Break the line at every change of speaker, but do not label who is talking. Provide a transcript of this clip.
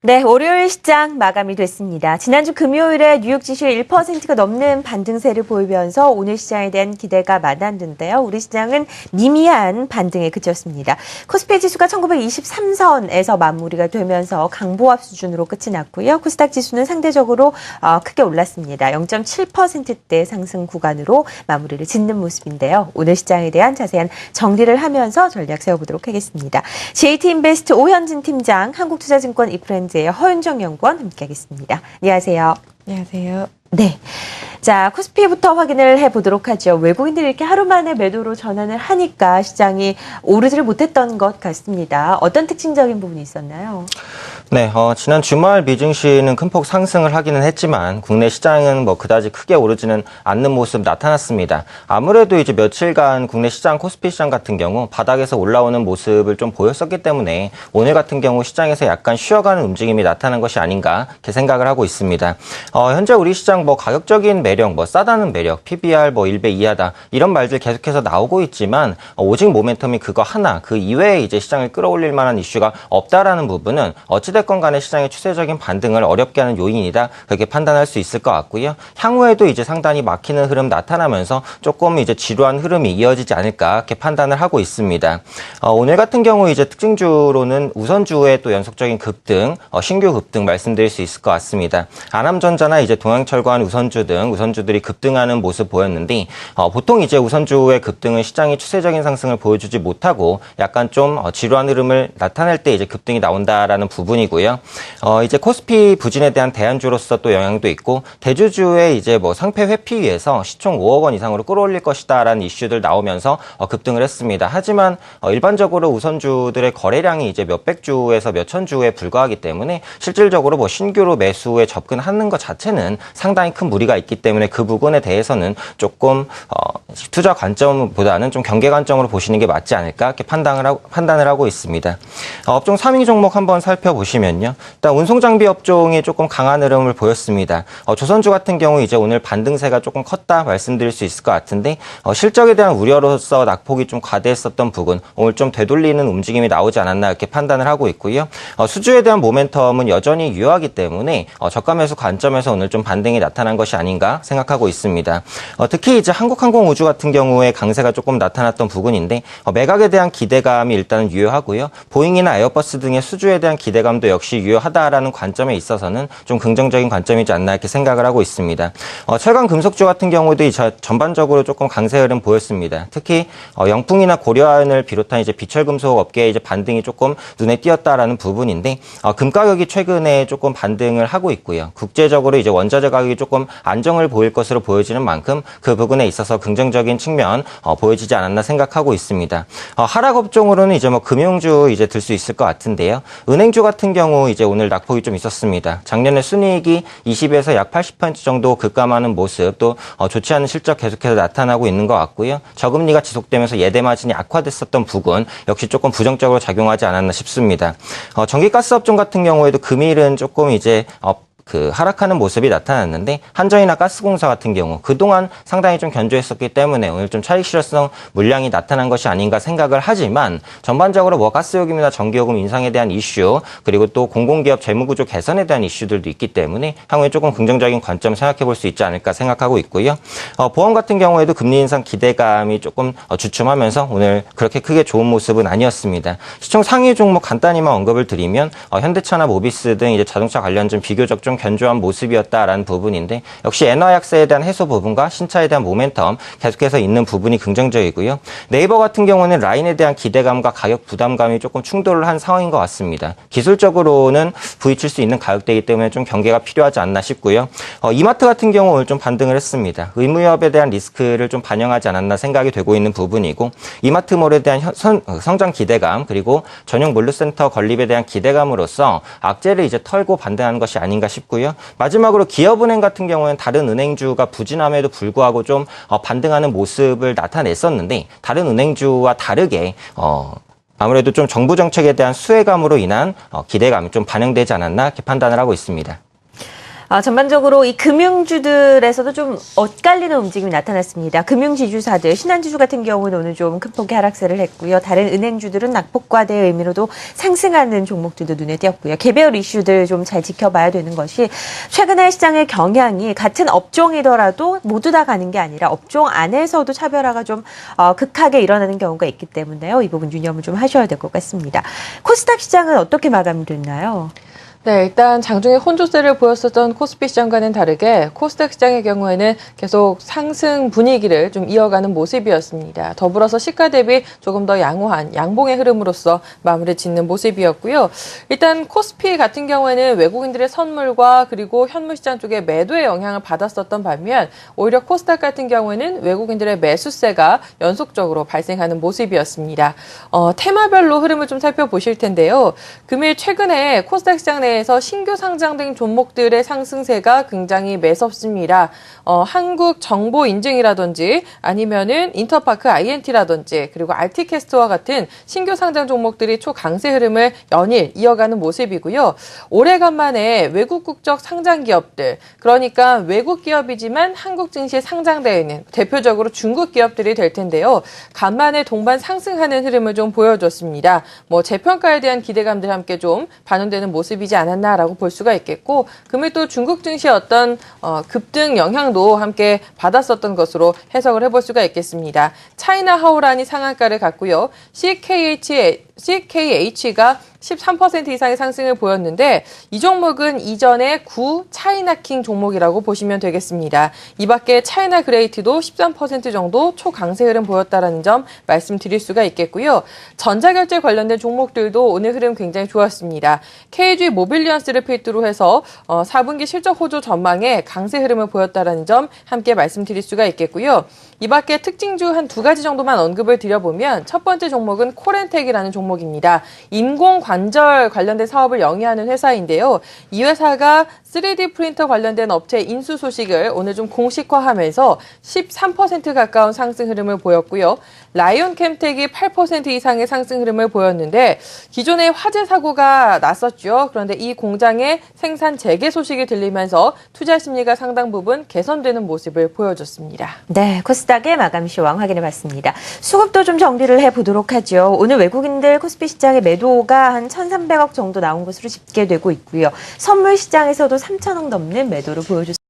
네, 월요일 시장 마감이 됐습니다. 지난주 금요일에 뉴욕 지수 1%가 넘는 반등세를 보이면서 오늘 시장에 대한 기대가 많았는데요. 우리 시장은 미미한 반등에 그쳤습니다. 코스피 지수가 1923선에서 마무리가 되면서 강보합 수준으로 끝이 났고요. 코스닥 지수는 상대적으로 크게 올랐습니다. 0.7%대 상승 구간으로 마무리를 짓는 모습인데요. 오늘 시장에 대한 자세한 정리를 하면서 전략 세워보도록 하겠습니다. JT인베스트 오현진 팀장, 한국투자증권 이프렌즈의 허윤정 연구원 함께하겠습니다. 안녕하세요.
안녕하세요.
네. 자, 코스피부터 확인을 해보도록 하죠. 외국인들이 이렇게 하루 만에 매도로 전환을 하니까 시장이 오르지를 못했던 것 같습니다. 어떤 특징적인 부분이 있었나요?
네, 지난 주말 미증시는 큰 폭 상승을 하기는 했지만 국내 시장은 그다지 크게 오르지는 않는 모습 나타났습니다. 아무래도 이제 며칠간 국내 시장, 코스피 시장 같은 경우 바닥에서 올라오는 모습을 좀 보였었기 때문에 오늘 같은 경우 시장에서 약간 쉬어가는 움직임이 나타난 것이 아닌가 이렇게 생각을 하고 있습니다. 현재 우리 시장 가격적인 매력, 싸다는 매력, PBR 1배 이하다 이런 말들 계속해서 나오고 있지만 오직 모멘텀이 그거 하나, 그 이외에 이제 시장을 끌어올릴 만한 이슈가 없다라는 부분은 어찌됐건 간에 시장의 추세적인 반등을 어렵게 하는 요인이다 그렇게 판단할 수 있을 것 같고요. 향후에도 이제 상당히 막히는 흐름 나타나면서 조금 이제 지루한 흐름이 이어지지 않을까 이렇게 판단을 하고 있습니다. 오늘 같은 경우 이제 특징주로는 우선주의 또 연속적인 급등, 신규 급등 말씀드릴 수 있을 것 같습니다. 안암전자나 이제 동양철관 우선주 등 우선주들이 급등하는 모습 보였는데 보통 이제 우선주의 급등은 시장이 추세적인 상승을 보여주지 못하고 약간 좀 지루한 흐름을 나타낼 때 이제 급등이 나온다라는 부분이고요. 이제 코스피 부진에 대한 대안주로서 또 영향도 있고 대주주의 이제 상패 회피 위해서 시총 5억 원 이상으로 끌어올릴 것이다라는 이슈들 나오면서 급등을 했습니다. 하지만 일반적으로 우선주들의 거래량이 이제 몇백 주에서 몇천 주에 불과하기 때문에 실질적으로 신규로 매수에 접근하는 것 자체는 상당히 큰 무리가 있기 때문에 그 부분에 대해서는 조금 투자 관점보다는 좀 경계 관점으로 보시는 게 맞지 않을까 이렇게 판단을 하고 있습니다. 업종 3위 종목 한번 살펴보시면요. 일단 운송장비 업종이 조금 강한 흐름을 보였습니다. 조선주 같은 경우 이제 오늘 반등세가 조금 컸다 말씀드릴 수 있을 것 같은데 실적에 대한 우려로서 낙폭이 좀 과대했었던 부분 오늘 좀 되돌리는 움직임이 나오지 않았나 이렇게 판단을 하고 있고요. 수주에 대한 모멘텀은 여전히 유효하기 때문에 저가 매수 관점에서 오늘 좀 반등이 나타난 것이 아닌가 생각하고 있습니다. 특히 이제 한국항공우주 같은 경우에 강세가 조금 나타났던 부분인데 매각에 대한 기대감이 일단은 유효하고요. 보잉이나 에어버스 등의 수주에 대한 기대감도 역시 유효하다라는 관점에 있어서는 좀 긍정적인 관점이지 않나 이렇게 생각을 하고 있습니다. 철강 금속주 같은 경우도 전반적으로 조금 강세 흐름 보였습니다. 특히 영풍이나 고려아연을 비롯한 이제 비철금속 업계의 이제 반등이 조금 눈에 띄었다라는 부분인데 금 가격이 최근에 조금 반등을 하고 있고요. 국제적으로 이제 원자재 가격이 조금 안정을 보일 것으로 보여지는 만큼 그 부분에 있어서 긍정적인 측면 보여지지 않았나 생각하고 있습니다. 하락 업종으로는 이제 금융주 이제 들 수 있을 것 같은데요. 은행주 같은 경우 이제 오늘 낙폭이 좀 있었습니다. 작년에 순이익이 20에서 약 80% 정도 급감하는 모습 또 좋지 않은 실적 계속해서 나타나고 있는 것 같고요. 저금리가 지속되면서 예대 마진이 악화됐었던 부분 역시 조금 부정적으로 작용하지 않았나 싶습니다. 전기가스 업종 같은 경우에도 금일은 조금 이제 하락하는 모습이 나타났는데 한전이나 가스공사 같은 경우 그동안 상당히 좀 견조했었기 때문에 오늘 좀 차익 실효성 물량이 나타난 것이 아닌가 생각을 하지만 전반적으로 가스요금이나 전기요금 인상에 대한 이슈 그리고 또 공공기업 재무구조 개선에 대한 이슈들도 있기 때문에 향후에 조금 긍정적인 관점 생각해 볼 수 있지 않을까 생각하고 있고요. 보험 같은 경우에도 금리 인상 기대감이 조금 주춤하면서 오늘 그렇게 크게 좋은 모습은 아니었습니다. 시총 상위 종목 간단히만 언급을 드리면 현대차나 모비스 등 이제 자동차 관련주 비교적 좀 견조한 모습이었다라는 부분인데 역시 엔화약세에 대한 해소 부분과 신차에 대한 모멘텀 계속해서 있는 부분이 긍정적이고요. 네이버 같은 경우는 라인에 대한 기대감과 가격 부담감이 조금 충돌을 한 상황인 것 같습니다. 기술적으로는 부딪힐 수 있는 가격대이기 때문에 좀 경계가 필요하지 않나 싶고요. 이마트 같은 경우 오늘 좀 반등을 했습니다. 의무협에 대한 리스크를 좀 반영하지 않았나 생각이 되고 있는 부분이고 이마트몰에 대한 성장 기대감 그리고 전용 물류센터 건립에 대한 기대감으로서 악재를 이제 털고 반등하는 것이 아닌가 싶고요. 마지막으로 기업은행 같은 경우는 다른 은행주가 부진함에도 불구하고 좀 반등하는 모습을 나타냈었는데 다른 은행주와 다르게 아무래도 좀 정부 정책에 대한 수혜감으로 인한 기대감이 좀 반영되지 않았나 이렇게 판단을 하고 있습니다.
전반적으로 이 금융주들에서도 좀 엇갈리는 움직임이 나타났습니다. 금융지주사들, 신한지주 같은 경우는 오늘 좀 큰 폭의 하락세를 했고요. 다른 은행주들은 낙폭과대의 의미로도 상승하는 종목들도 눈에 띄었고요. 개별 이슈들 좀 잘 지켜봐야 되는 것이 최근에 시장의 경향이 같은 업종이더라도 모두 다 가는 게 아니라 업종 안에서도 차별화가 좀 극하게 일어나는 경우가 있기 때문에요. 이 부분 유념을 좀 하셔야 될 것 같습니다. 코스닥 시장은 어떻게 마감됐나요?
네, 일단 장중에 혼조세를 보였었던 코스피 시장과는 다르게 코스닥 시장의 경우에는 계속 상승 분위기를 좀 이어가는 모습이었습니다. 더불어서 시가 대비 조금 더 양호한 양봉의 흐름으로서 마무리 짓는 모습이었고요. 일단 코스피 같은 경우에는 외국인들의 선물과 그리고 현물 시장 쪽에 매도의 영향을 받았었던 반면 오히려 코스닥 같은 경우에는 외국인들의 매수세가 연속적으로 발생하는 모습이었습니다. 테마별로 흐름을 좀 살펴보실 텐데요. 금일 최근에 코스닥 시장 내 에서 신규 상장된 종목들의 상승세가 굉장히 매섭습니다. 한국 정보 인증이라든지 아니면은 인터파크 INT라든지 그리고 RT캐스트와 같은 신규 상장 종목들이 초강세 흐름을 연일 이어가는 모습이고요. 오래간만에 외국 국적 상장 기업들, 그러니까 외국 기업이지만 한국 증시에 상장되어 있는 대표적으로 중국 기업들이 될 텐데요. 간만에 동반 상승하는 흐름을 좀 보여줬습니다. 재평가에 대한 기대감들 함께 좀 반영되는 모습이지 않았나라고 볼 수가 있겠고, 금일 또 중국 증시의 어떤 급등 영향도 함께 받았었던 것으로 해석을 해볼 수가 있겠습니다. 차이나 하오란이 상한가를 갔고요. CKH가 13% 이상의 상승을 보였는데 이 종목은 이전에 구 차이나킹 종목이라고 보시면 되겠습니다. 이 밖에 차이나 그레이트도 13% 정도 초강세 흐름 보였다는 점 말씀드릴 수가 있겠고요. 전자결제 관련된 종목들도 오늘 흐름 굉장히 좋았습니다. KG 모빌리언스를 필두로 해서 4분기 실적 호조 전망에 강세 흐름을 보였다는 점 함께 말씀드릴 수가 있겠고요. 이 밖에 특징주 한 두 가지 정도만 언급을 드려보면 첫 번째 종목은 코렌텍이라는 종목입니다. 인공관절 관련된 사업을 영위하는 회사인데요. 이 회사가 3D 프린터 관련된 업체 인수 소식을 오늘 좀 공식화하면서 13% 가까운 상승 흐름을 보였고요. 라이온 캠텍이 8% 이상의 상승 흐름을 보였는데 기존에 화재 사고가 났었죠. 그런데 이 공장의 생산 재개 소식이 들리면서 투자 심리가 상당 부분 개선되는 모습을 보여줬습니다.
네, 코스닥의 마감 시황 확인해봤습니다. 수급도 좀 정리를 해보도록 하죠. 오늘 외국인들 코스피 시장의 매도가 한 1,300억 정도 나온 것으로 집계되고 있고요. 선물 시장에서도 3,000억 넘는 매도를 보여줬습니다.